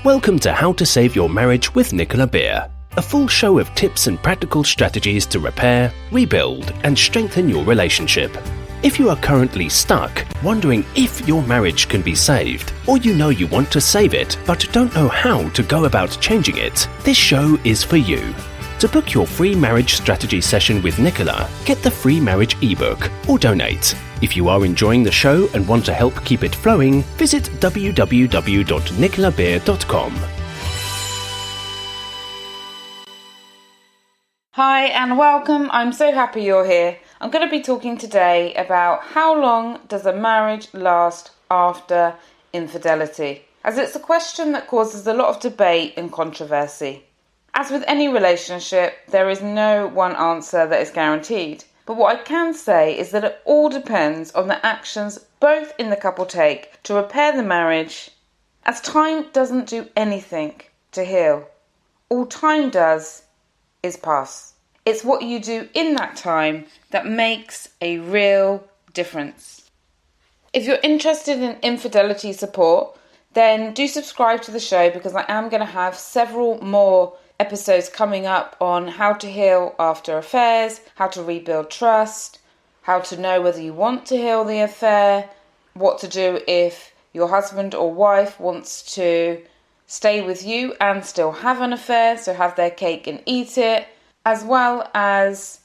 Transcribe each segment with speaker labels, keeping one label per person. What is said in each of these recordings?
Speaker 1: Welcome to How to Save Your Marriage with Nicola Beer, a full show of tips and practical strategies to repair, rebuild, and strengthen your relationship. If you are currently stuck, wondering if your marriage can be saved, or you know you want to save it but don't know how to go about changing it, this show is for you. To book your free marriage strategy session with Nicola, get the free marriage ebook or donate. If you are enjoying the show and want to help keep it flowing, visit www.nicolabeer.com.
Speaker 2: Hi and welcome. I'm so happy you're here. I'm going to be talking today about how long does a marriage last after infidelity, as it's a question that causes a lot of debate and controversy. As with any relationship, there is no one answer that is guaranteed. But what I can say is that it all depends on the actions both in the couple take to repair the marriage, as time doesn't do anything to heal. All time does is pass. It's what you do in that time that makes a real difference. If you're interested in infidelity support, then do subscribe to the show, because I am going to have several more episodes coming up on how to heal after affairs, how to rebuild trust, how to know whether you want to heal the affair, what to do if your husband or wife wants to stay with you and still have an affair, so have their cake and eat it, as well as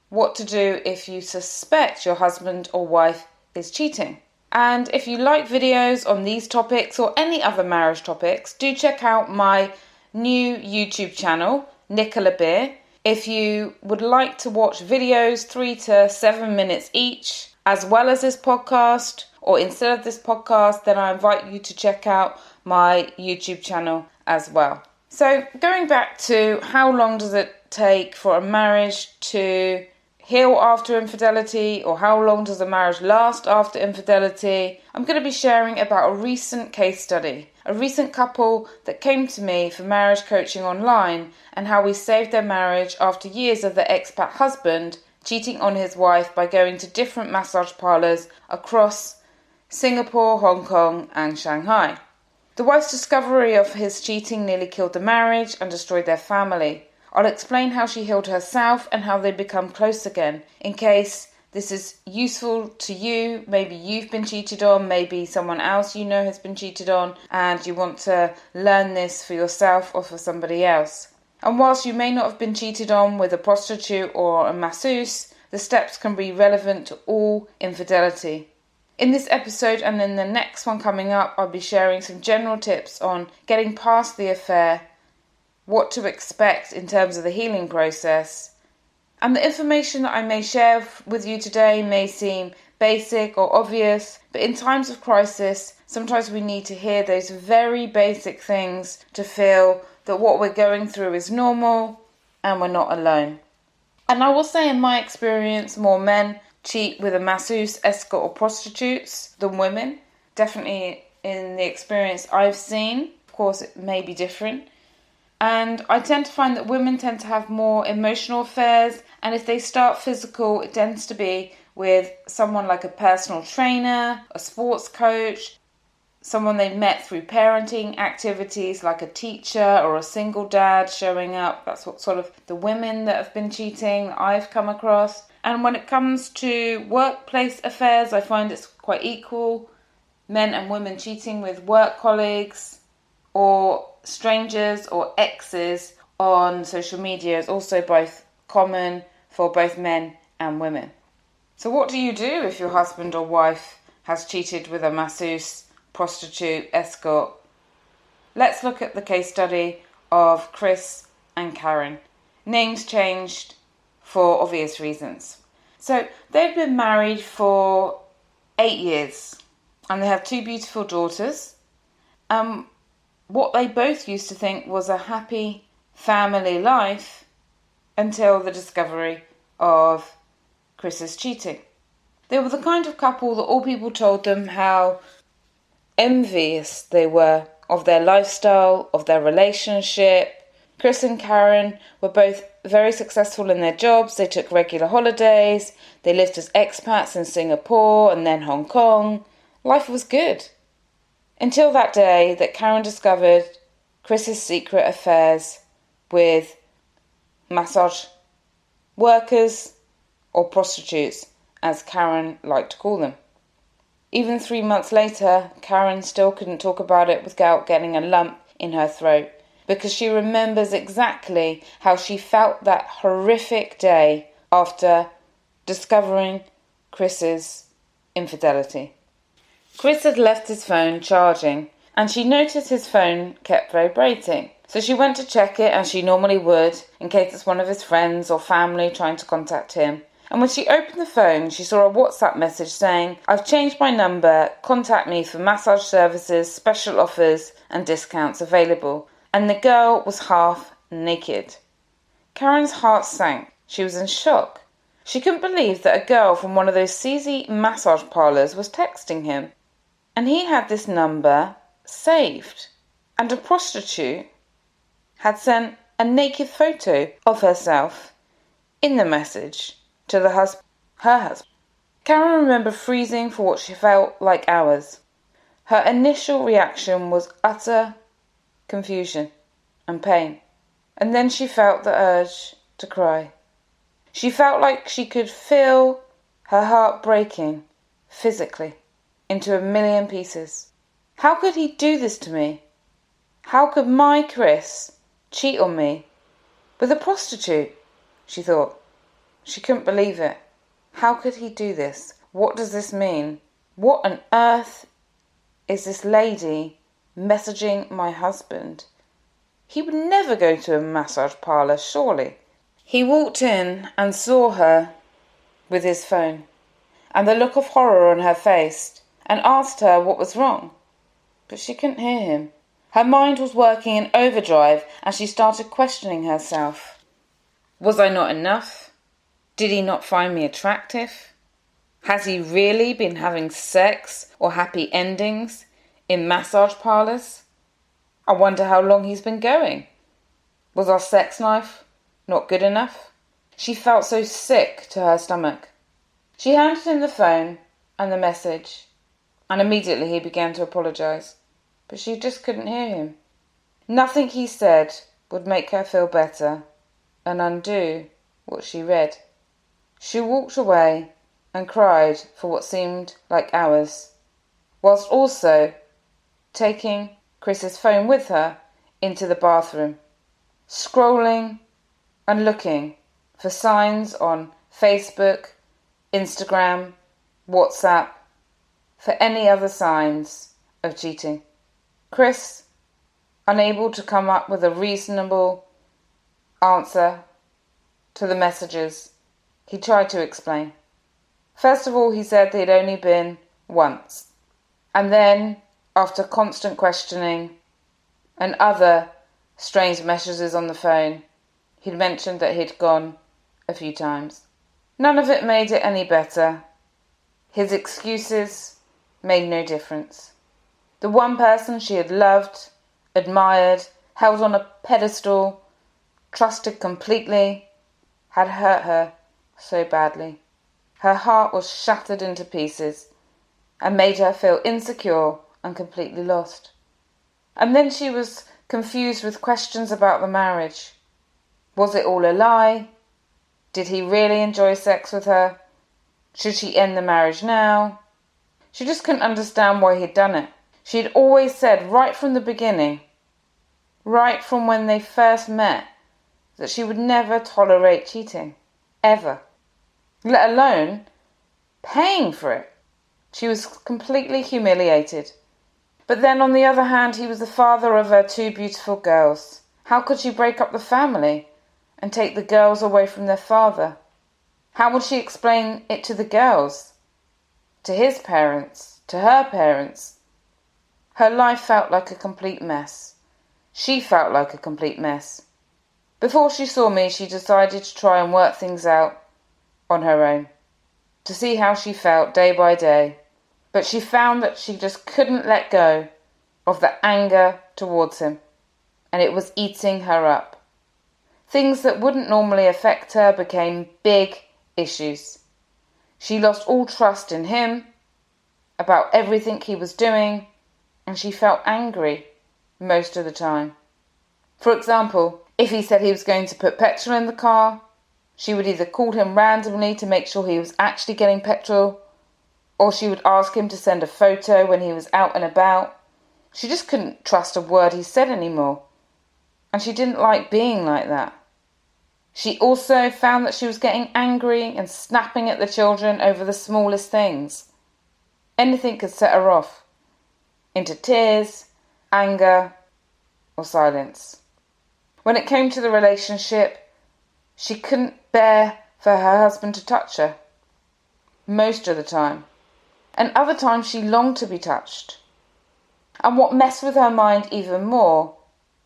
Speaker 2: what to do if you suspect your husband or wife is cheating. And if you like videos on these topics or any other marriage topics, do check out my new YouTube channel, Nicola Beer. If you would like to watch videos 3 to 7 minutes each, as well as this podcast, or instead of this podcast, then I invite you to check out my YouTube channel as well. So going back to how long does it take for a marriage to heal after infidelity, or how long does a marriage last after infidelity, I'm going to be sharing about a recent case study. A recent couple that came to me for marriage coaching online, and how we saved their marriage after years of their expat husband cheating on his wife by going to different massage parlours across Singapore, Hong Kong and Shanghai. The wife's discovery of his cheating nearly killed the marriage and destroyed their family. I'll explain how she healed herself and how they become close again, in case this is useful to you. Maybe you've been cheated on, maybe someone else you know has been cheated on, and you want to learn this for yourself or for somebody else. And whilst you may not have been cheated on with a prostitute or a masseuse, the steps can be relevant to all infidelity. In this episode and in the next one coming up, I'll be sharing some general tips on getting past the affair, what to expect in terms of the healing process. And the information that I may share with you today may seem basic or obvious, but in times of crisis, sometimes we need to hear those very basic things to feel that what we're going through is normal and we're not alone. And I will say, in my experience, more men cheat with a masseuse, escort or prostitutes than women. Definitely in the experience I've seen. Of course, it may be different. And I tend to find that women tend to have more emotional affairs, and if they start physical, it tends to be with someone like a personal trainer, a sports coach, someone they've met through parenting activities like a teacher or a single dad showing up. That's what sort of the women that have been cheating I've come across. And when it comes to workplace affairs, I find it's quite equal. Men and women cheating with work colleagues or strangers or exes on social media is also both common for both men and women. So what do you do if your husband or wife has cheated with a masseuse, prostitute, escort? Let's look at the case study of Chris and Karen. Names changed for obvious reasons. So they've been married for 8 years and they have 2 beautiful daughters. What they both used to think was a happy family life until the discovery of Chris's cheating. They were the kind of couple that all people told them how envious they were of their lifestyle, of their relationship. Chris and Karen were both very successful in their jobs. They took regular holidays. They lived as expats in Singapore and then Hong Kong. Life was good. Until that day that Karen discovered Chris's secret affairs with massage workers, or prostitutes, as Karen liked to call them. Even 3 months later, Karen still couldn't talk about it without getting a lump in her throat, because she remembers exactly how she felt that horrific day after discovering Chris's infidelity. Chris had left his phone charging, and she noticed his phone kept vibrating. So she went to check it, as she normally would, in case it's one of his friends or family trying to contact him. And when she opened the phone, she saw a WhatsApp message saying, "I've changed my number, contact me for massage services, special offers and discounts available." And the girl was half naked. Karen's heart sank. She was in shock. She couldn't believe that a girl from one of those sleazy massage parlours was texting him. And he had this number saved. And a prostitute had sent a naked photo of herself in the message to her husband. Karen remembered freezing for what she felt like hours. Her initial reaction was utter confusion and pain, and then she felt the urge to cry. She felt like she could feel her heart breaking physically into a million pieces. How could he do this to me? How could my Chris cheat on me with a prostitute? She thought. She couldn't believe it. How could he do this? What does this mean? What on earth is this lady messaging my husband? He would never go to a massage parlour, surely. He walked in and saw her with his phone, and the look of horror on her face, and asked her what was wrong. But she couldn't hear him. Her mind was working in overdrive, and she started questioning herself. Was I not enough? Did he not find me attractive? Has he really been having sex or happy endings in massage parlours? I wonder how long he's been going. Was our sex life not good enough? She felt so sick to her stomach. She handed him the phone and the message, and immediately he began to apologise. But she just couldn't hear him. Nothing he said would make her feel better and undo what she read. She walked away and cried for what seemed like hours, whilst also taking Chris's phone with her into the bathroom, scrolling and looking for signs on Facebook, Instagram, WhatsApp, for any other signs of cheating. Chris, unable to come up with a reasonable answer to the messages, he tried to explain. First of all, he said they'd only been once. And then, after constant questioning and other strange messages on the phone, he'd mentioned that he'd gone a few times. None of it made it any better. His excuses made no difference. The one person she had loved, admired, held on a pedestal, trusted completely, had hurt her so badly. Her heart was shattered into pieces and made her feel insecure and completely lost. And then she was confused with questions about the marriage. Was it all a lie? Did he really enjoy sex with her? Should she end the marriage now? She just couldn't understand why he'd done it. She had always said right from the beginning, right from when they first met, that she would never tolerate cheating, ever, let alone paying for it. She was completely humiliated. But then on the other hand, he was the father of her two beautiful girls. How could she break up the family and take the girls away from their father? How would she explain it to the girls, to his parents, to her parents? Her life felt like a complete mess. She felt like a complete mess. Before she saw me, she decided to try and work things out on her own, to see how she felt day by day. But she found that she just couldn't let go of the anger towards him, and it was eating her up. Things that wouldn't normally affect her became big issues. She lost all trust in him, about everything he was doing, and she felt angry most of the time. For example, if he said he was going to put petrol in the car, she would either call him randomly to make sure he was actually getting petrol, or she would ask him to send a photo when he was out and about. She just couldn't trust a word he said anymore, and she didn't like being like that. She also found that she was getting angry and snapping at the children over the smallest things. Anything could set her off into tears, anger, or silence. When it came to the relationship, she couldn't bear for her husband to touch her, most of the time. And other times she longed to be touched. And what messed with her mind even more,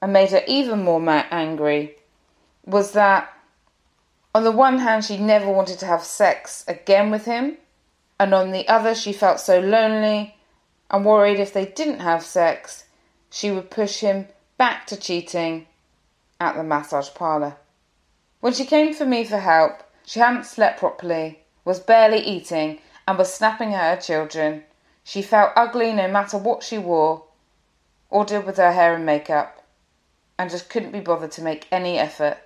Speaker 2: and made her even more angry, was that on the one hand she never wanted to have sex again with him, and on the other she felt so lonely and worried if they didn't have sex, she would push him back to cheating at the massage parlour. When she came for me for help, she hadn't slept properly, was barely eating, and was snapping at her children. She felt ugly no matter what she wore or did with her hair and makeup, and just couldn't be bothered to make any effort,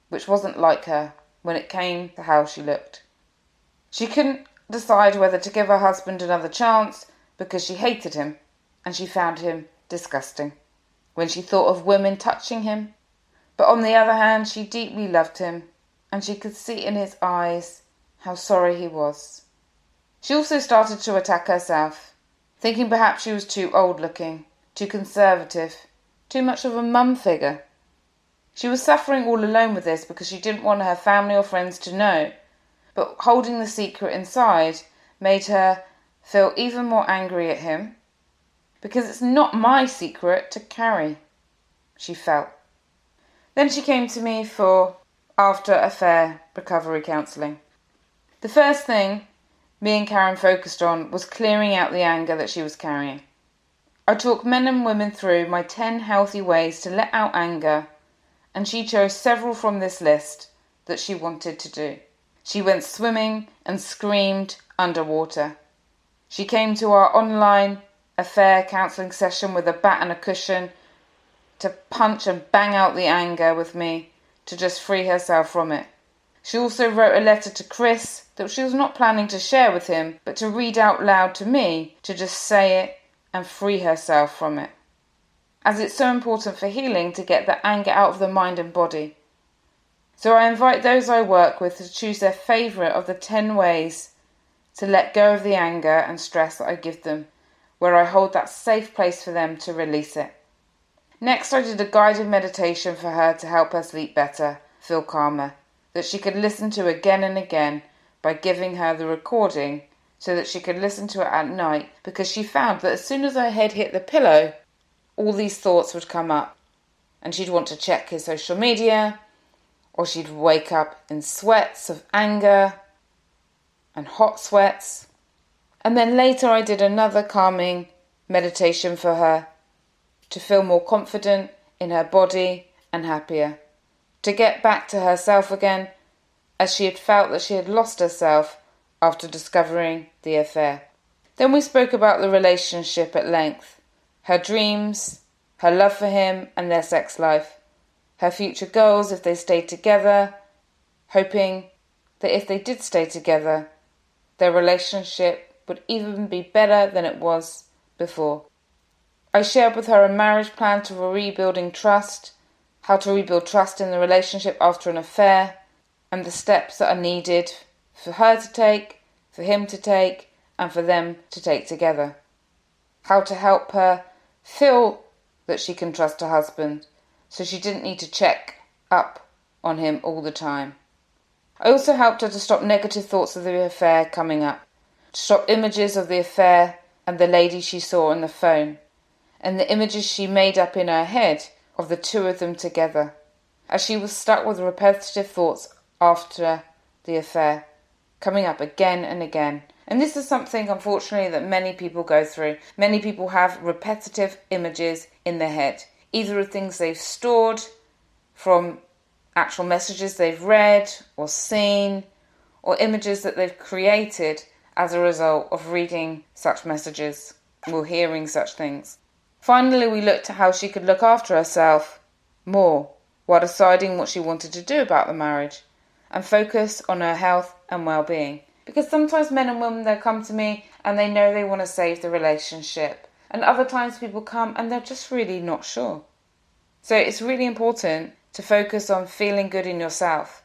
Speaker 2: which wasn't like her when it came to how she looked. She couldn't decide whether to give her husband another chance because she hated him and she found him disgusting when she thought of women touching him. But on the other hand, she deeply loved him, and she could see in his eyes how sorry he was. She also started to attack herself, thinking perhaps she was too old-looking, too conservative, too much of a mum figure. She was suffering all alone with this because she didn't want her family or friends to know, but holding the secret inside made her feel even more angry at him, because it's not my secret to carry, she felt. Then she came to me for after-affair recovery counselling. The first thing me and Karen focused on was clearing out the anger that she was carrying. I talked men and women through my 10 healthy ways to let out anger, and she chose several from this list that she wanted to do. She went swimming and screamed underwater. She came to our online affair counselling session with a bat and a cushion to punch and bang out the anger with me to just free herself from it. She also wrote a letter to Chris that she was not planning to share with him, but to read out loud to me to just say it and free herself from it. As it's so important for healing to get the anger out of the mind and body. So I invite those I work with to choose their favourite of the 10 ways to let go of the anger and stress that I give them, where I hold that safe place for them to release it. Next, I did a guided meditation for her to help her sleep better, feel calmer, that she could listen to again and again by giving her the recording so that she could listen to it at night, because she found that as soon as her head hit the pillow, all these thoughts would come up and she'd want to check his social media, or she'd wake up in sweats of anger and hot sweats. And then later I did another calming meditation for her to feel more confident in her body and happier, to get back to herself again, as she had felt that she had lost herself after discovering the affair. Then we spoke about the relationship at length, her dreams, her love for him and their sex life, her future goals if they stayed together, hoping that if they did stay together, their relationship would even be better than it was before. I shared with her a marriage plan to rebuilding trust, how to rebuild trust in the relationship after an affair, and the steps that are needed for her to take, for him to take, and for them to take together. How to help her feel that she can trust her husband, so she didn't need to check up on him all the time. I also helped her to stop negative thoughts of the affair coming up, to stop images of the affair and the lady she saw on the phone, and the images she made up in her head of the two of them together, as she was stuck with repetitive thoughts after the affair, coming up again and again. And this is something, unfortunately, that many people go through. Many people have repetitive images in their head, either of things they've stored from actual messages they've read or seen, or images that they've created as a result of reading such messages or hearing such things. Finally, we looked at how she could look after herself more while deciding what she wanted to do about the marriage and focus on her health and well-being. Because sometimes men and women, they'll come to me and they know they want to save the relationship. And other times people come and they're just really not sure. So it's really important to focus on feeling good in yourself,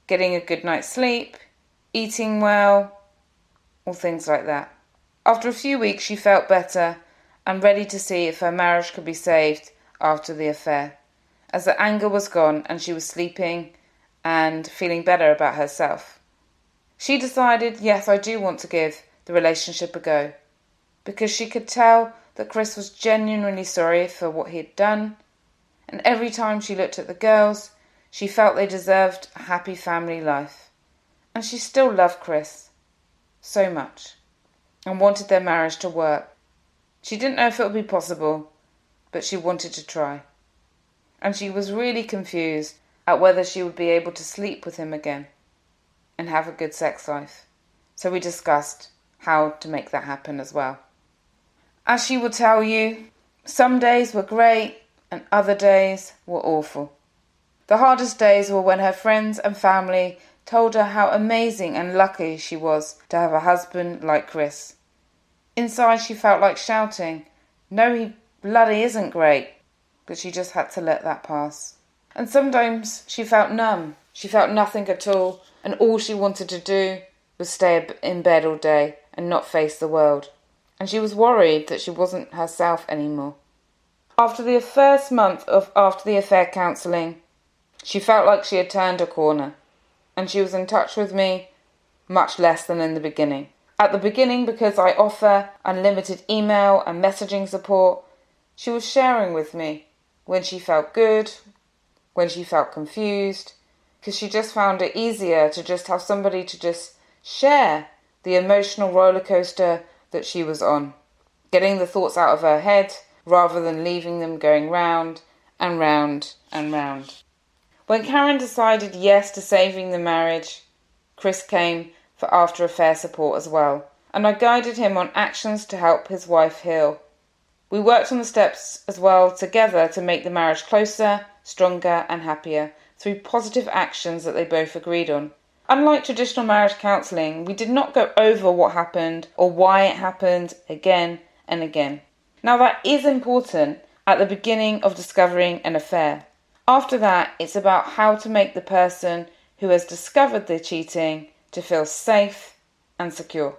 Speaker 2: getting a good night's sleep, eating well, or things like that. After a few weeks, she felt better and ready to see if her marriage could be saved after the affair, as the anger was gone and she was sleeping and feeling better about herself. She decided, yes, I do want to give the relationship a go, because she could tell that Chris was genuinely sorry for what he had done, and every time she looked at the girls, she felt they deserved a happy family life. And she still loved Chris so much and wanted their marriage to work. She didn't know if it would be possible, but she wanted to try. And she was really confused at whether she would be able to sleep with him again and have a good sex life. So we discussed how to make that happen as well. As she would tell you, some days were great and other days were awful. The hardest days were when her friends and family told her how amazing and lucky she was to have a husband like Chris. Inside she felt like shouting, "No, he bloody isn't great," but she just had to let that pass. And sometimes she felt numb. She felt nothing at all, and all she wanted to do was stay in bed all day and not face the world. And she was worried that she wasn't herself anymore. After the first month of after the affair counselling, she felt like she had turned a corner, and she was in touch with me much less than in the beginning. At the beginning, because I offer unlimited email and messaging support, she was sharing with me when she felt good, when she felt confused, because she just found it easier to just have somebody to just share the emotional roller coaster that she was on, getting the thoughts out of her head rather than leaving them going round and round and round. When Karen decided yes to saving the marriage, Chris came for after affair support as well, and I guided him on actions to help his wife heal. We worked on the steps as well together to make the marriage closer, stronger and happier through positive actions that they both agreed on. Unlike traditional marriage counselling, we did not go over what happened or why it happened again and again. Now that is important at the beginning of discovering an affair. After that, it's about how to make the person who has discovered the cheating to feel safe and secure.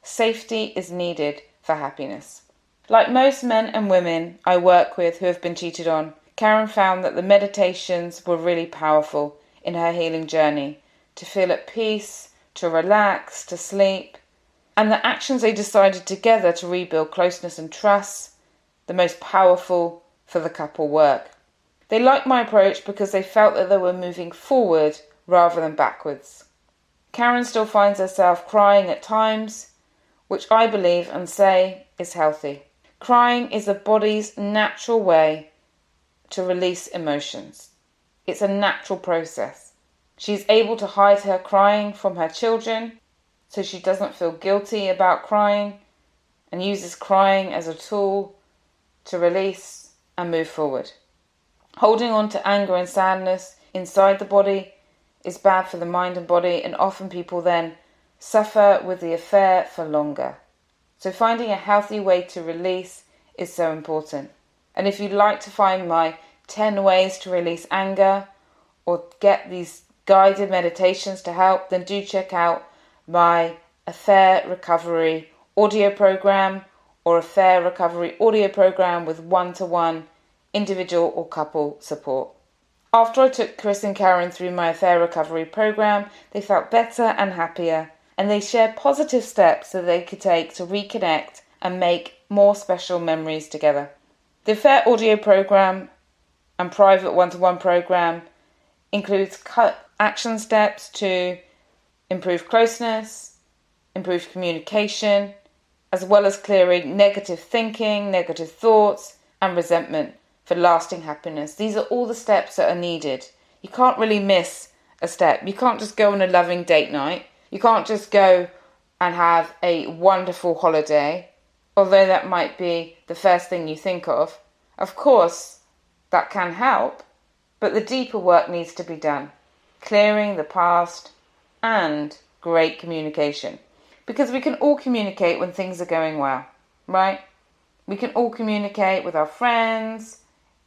Speaker 2: Safety is needed for happiness. Like most men and women I work with who have been cheated on, Karen found that the meditations were really powerful in her healing journey, to feel at peace, to relax, to sleep, and the actions they decided together to rebuild closeness and trust, the most powerful for the couple work. They liked my approach because they felt that they were moving forward rather than backwards. Karen still finds herself crying at times, which I believe and say is healthy. Crying is the body's natural way to release emotions. It's a natural process. She's able to hide her crying from her children, so she doesn't feel guilty about crying, and uses crying as a tool to release and move forward. Holding on to anger and sadness inside the body is bad for the mind and body, and often people then suffer with the affair for longer. So finding a healthy way to release is so important. And if you'd like to find my 10 ways to release anger or get these guided meditations to help, then do check out my affair recovery audio program or affair recovery audio program with one-to-one individual or couple support. After I took Chris and Karen through my affair recovery program, they felt better and happier, and they shared positive steps that they could take to reconnect and make more special memories together. The affair audio program and private one-to-one program includes action steps to improve closeness, improve communication, as well as clearing negative thinking, negative thoughts, and resentment for lasting happiness. These are all the steps that are needed. You can't really miss a step. You can't just go on a loving date night. You can't just go and have a wonderful holiday, although that might be the first thing you think of. Of course, that can help, but the deeper work needs to be done. Clearing the past and great communication. Because we can all communicate when things are going well, right? We can all communicate with our friends,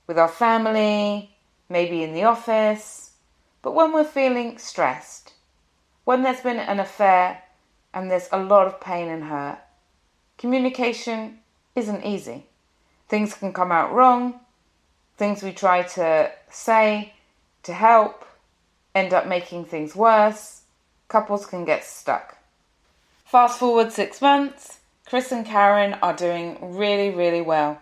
Speaker 2: with our family, maybe in the office. But when we're feeling stressed, when there's been an affair and there's a lot of pain and hurt, communication isn't easy. Things can come out wrong. Things we try to say to help end up making things worse. Couples can get stuck. Fast forward 6 months, Chris and Karen are doing really, really well.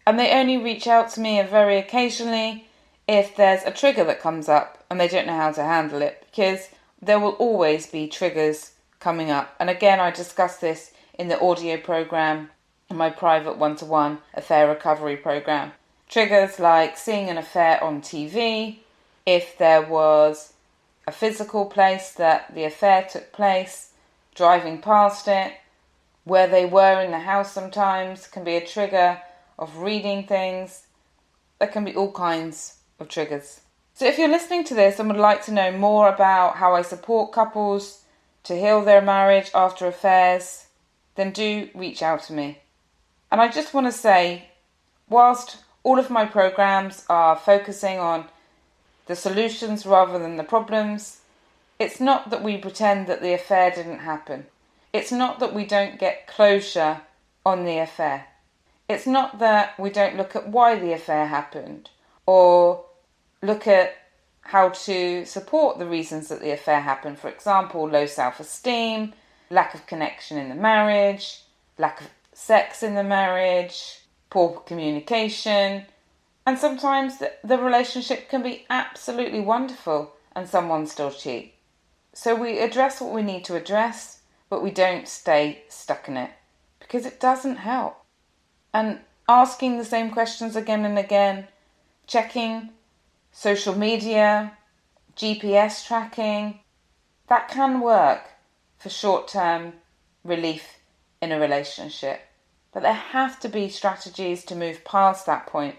Speaker 2: And they only reach out to me very occasionally if there's a trigger that comes up and they don't know how to handle it, because there will always be triggers coming up. And again, I discussed this in the audio program, in my private one-to-one affair recovery program. Triggers like seeing an affair on TV, if there was a physical place that the affair took place, driving past it, where they were in the house sometimes can be a trigger of reading things. There can be all kinds of triggers. So if you're listening to this and would like to know more about how I support couples to heal their marriage after affairs, then do reach out to me. And I just want to say, whilst all of my programs are focusing on the solutions rather than the problems, it's not that we pretend that the affair didn't happen. It's not that we don't get closure on the affair. It's not that we don't look at why the affair happened or look at how to support the reasons that the affair happened. For example, low self-esteem, lack of connection in the marriage, lack of sex in the marriage, poor communication. And sometimes the relationship can be absolutely wonderful and someone still cheat. So we address what we need to address, but we don't stay stuck in it because it doesn't help. And asking the same questions again and again, checking social media, GPS tracking, that can work for short-term relief in a relationship. But there have to be strategies to move past that point.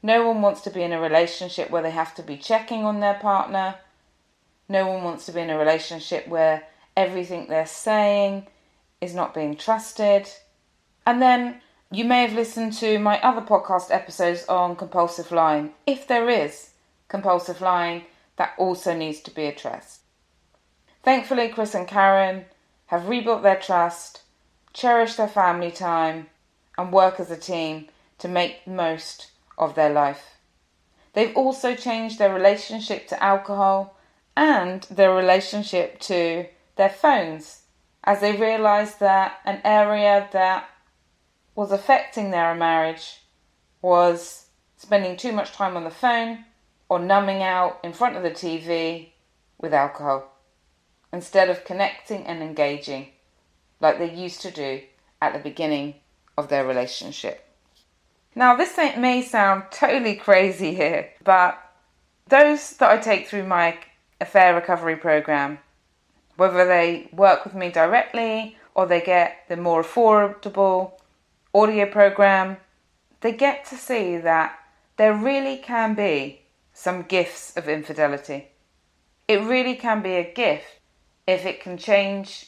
Speaker 2: No one wants to be in a relationship where they have to be checking on their partner. No one wants to be in a relationship where everything they're saying is not being trusted. And then you may have listened to my other podcast episodes on compulsive lying. If there is compulsive lying, that also needs to be addressed. Thankfully, Chris and Karen have rebuilt their trust, cherished their family time, and work as a team to make the most of their life. They've also changed their relationship to alcohol and their relationship to their phones, as they realised that an area that was affecting their marriage was spending too much time on the phone or numbing out in front of the TV with alcohol, instead of connecting and engaging like they used to do at the beginning of their relationship. Now, this may sound totally crazy here, but those that I take through my affair recovery program, whether they work with me directly or they get the more affordable audio program, they get to see that there really can be some gifts of infidelity. It really can be a gift if it can change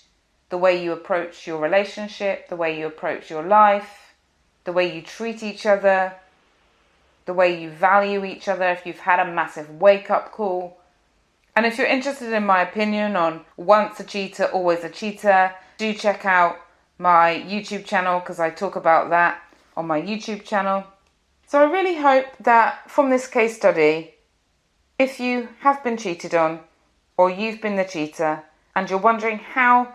Speaker 2: the way you approach your relationship, the way you approach your life, the way you treat each other, the way you value each other, if you've had a massive wake-up call. And if you're interested in my opinion on once a cheater, always a cheater, do check out my YouTube channel, because I talk about that on my YouTube channel. So I really hope that from this case study, if you have been cheated on or you've been the cheater and you're wondering how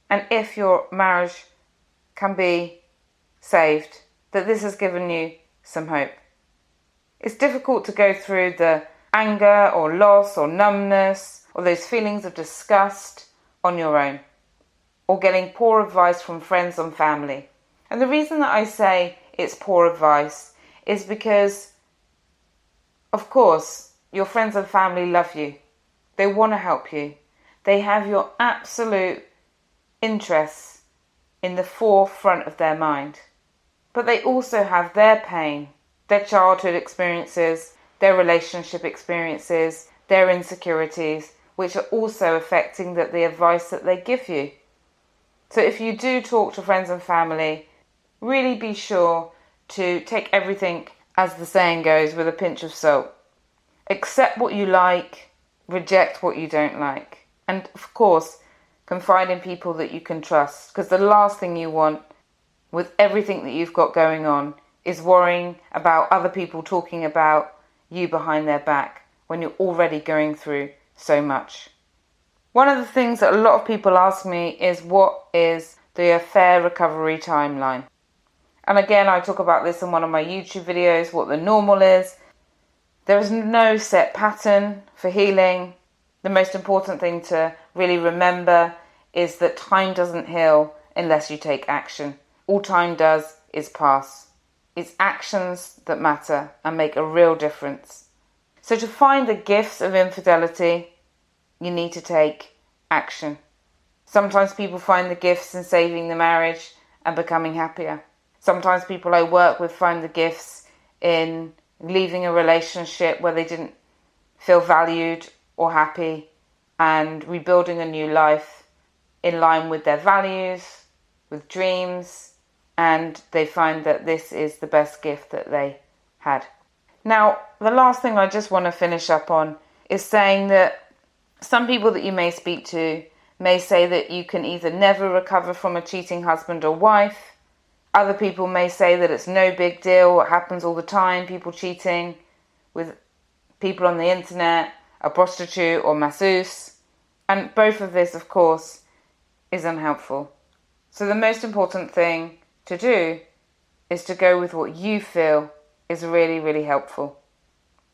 Speaker 2: and if your marriage can be saved, that this has given you some hope. It's difficult to go through the anger or loss or numbness or those feelings of disgust on your own, or getting poor advice from friends and family. And the reason that I say it's poor advice is because, of course, your friends and family love you. They want to help you. They have your absolute interests in the forefront of their mind. But they also have their pain, their childhood experiences, their relationship experiences, their insecurities, which are also affecting the advice that they give you. So if you do talk to friends and family, really be sure to take everything, as the saying goes, with a pinch of salt. Accept what you like, reject what you don't like. And of course, confide in people that you can trust, because the last thing you want with everything that you've got going on is worrying about other people talking about you behind their back when you're already going through so much. One of the things that a lot of people ask me is, what is the affair recovery timeline? And again, I talk about this in one of my YouTube videos, what the normal is. There is no set pattern for healing. The most important thing to really remember is that time doesn't heal unless you take action. All time does is pass. It's actions that matter and make a real difference. So to find the gifts of infidelity, you need to take action. Sometimes people find the gifts in saving the marriage and becoming happier. Sometimes people I work with find the gifts in leaving a relationship where they didn't feel valued or happy and rebuilding a new life in line with their values, with dreams, and they find that this is the best gift that they had. Now, the last thing I just want to finish up on is saying that some people that you may speak to may say that you can either never recover from a cheating husband or wife. Other people may say that it's no big deal, it happens all the time, people cheating with people on the internet, a prostitute or masseuse. And both of this, of course, is unhelpful. So the most important thing to do is to go with what you feel is really, really helpful.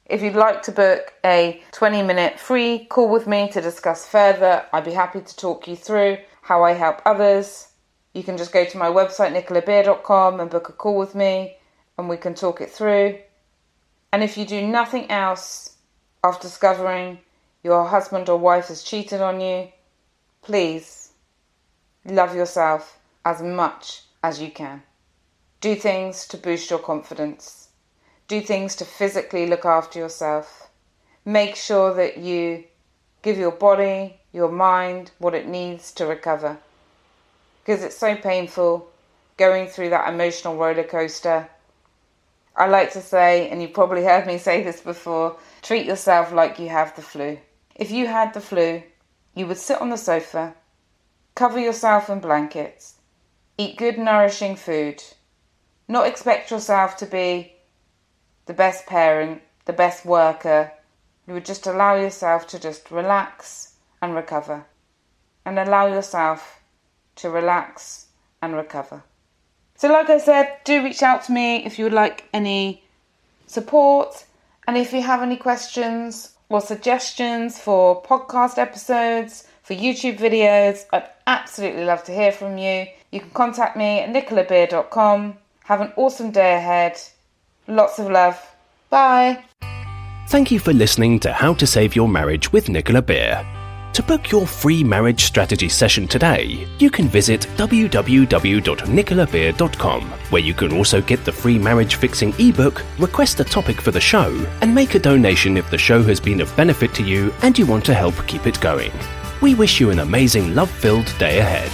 Speaker 2: If you'd like to book a 20-minute free call with me to discuss further, I'd be happy to talk you through how I help others. You can just go to my website, nicolabeer.com, and book a call with me, and we can talk it through. And if you do nothing else after discovering your husband or wife has cheated on you, please love yourself as much as you can. Do things to boost your confidence. Do things to physically look after yourself. Make sure that you give your body, your mind, what it needs to recover. Because it's so painful going through that emotional roller coaster. I like to say, and you've probably heard me say this before, treat yourself like you have the flu. If you had the flu, you would sit on the sofa, cover yourself in blankets, eat good nourishing food, not expect yourself to be the best parent, the best worker. You would just allow yourself to just relax and recover. And allow yourself to relax and recover. So like I said, do reach out to me if you would like any support. And if you have any questions or suggestions for podcast episodes, for YouTube videos, I'd absolutely love to hear from you. You can contact me at nicolabeer.com. Have an awesome day ahead. Lots of love. Bye.
Speaker 1: Thank you for listening to How to Save Your Marriage with Nicola Beer. To book your free marriage strategy session today, you can visit www.nicolabeer.com, where you can also get the free marriage fixing ebook, request a topic for the show, and make a donation if the show has been of benefit to you and you want to help keep it going. We wish you an amazing love-filled day ahead.